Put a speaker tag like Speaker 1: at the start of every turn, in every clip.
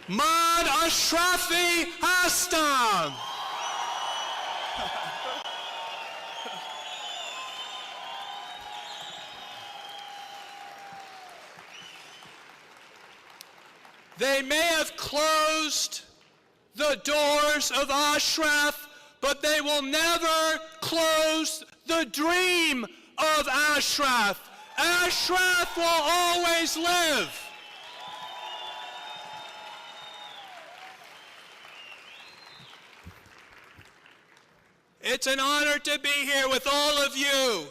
Speaker 1: من اشرفی هستم. They may have closed the doors of Ashraf, but they will never close the dream of Ashraf. Ashraf will always live. It's an honor to be here with all of you,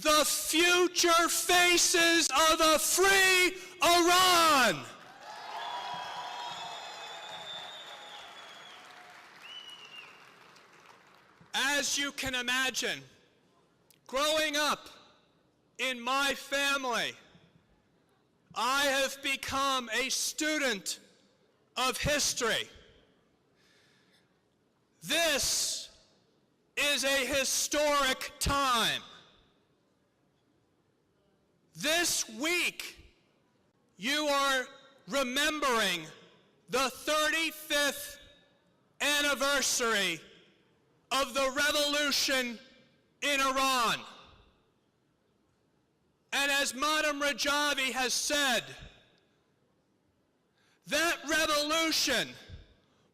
Speaker 1: the future faces of a free Iran. As you can imagine, growing up in my family, I have become a student of history. This is a historic time. This week, you are remembering the 35th anniversary of the revolution in Iran. And as Madam Rajavi has said, that revolution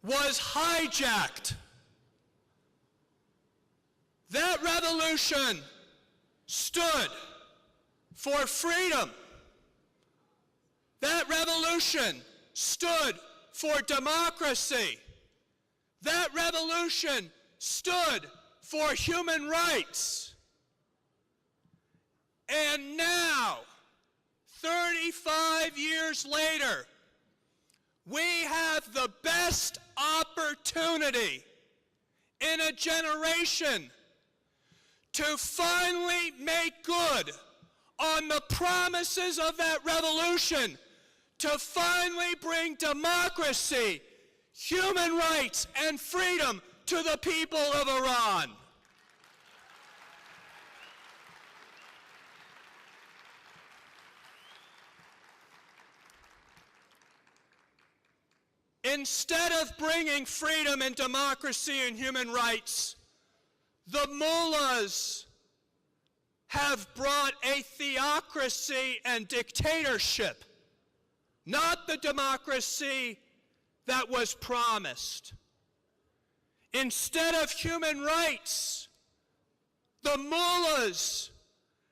Speaker 1: was hijacked. That revolution stood for freedom. That revolution stood for democracy. That revolution stood for human rights. And now, 35 years later, we have the best opportunity in a generation to finally make good on the promises of that revolution, to finally bring democracy, human rights, and freedom to the people of Iran. Instead of bringing freedom and democracy and human rights, the mullahs have brought a theocracy and dictatorship, not the democracy that was promised. Instead of human rights, the mullahs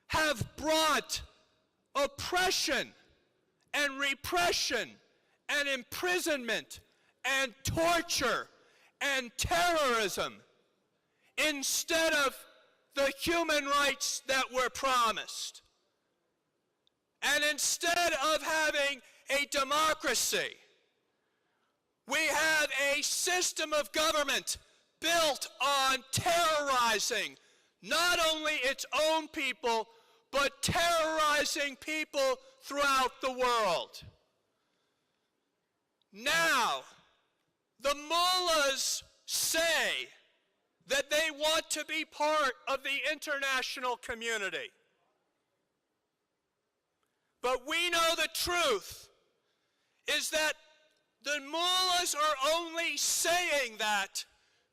Speaker 1: have brought oppression and repression and imprisonment and torture and terrorism instead of the human rights that were promised. And instead of having a democracy, we have a system of government built on terrorizing not only its own people, but terrorizing people throughout the world. Now, the mullahs say that they want to be part of the international community. But we know the truth is that the mullahs are only saying that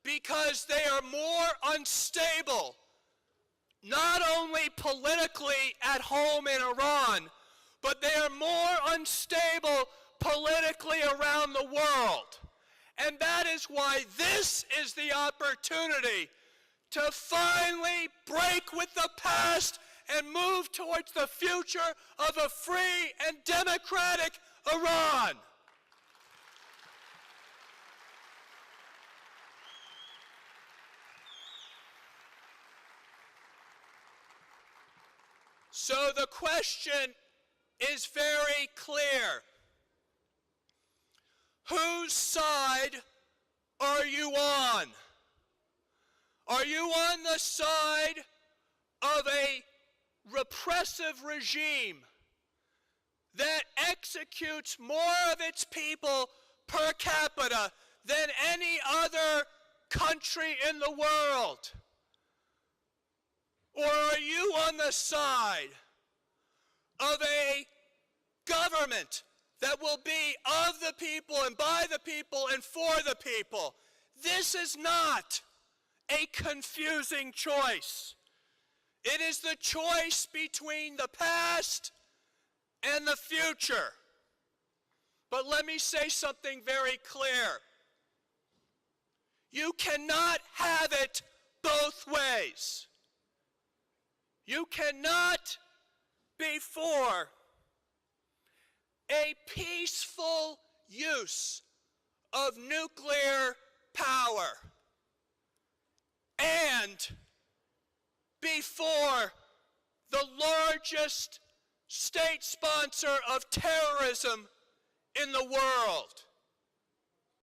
Speaker 1: because they are more unstable, not only politically at home in Iran, but they are more unstable politically around the world. And that is why this is the opportunity to finally break with the past and move towards the future of a free and democratic Iran. So the question is very clear. Whose side are you on? Are you on the side of a repressive regime that executes more of its people per capita than any other country in the world? Or are you on the side of a government that will be of the people and by the people and for the people. This is not a confusing choice. It is the choice between the past and the future. But let me say something very clear. You cannot have it both ways. You cannot be for a peaceful use of nuclear power and be for the largest state sponsor of terrorism in the world.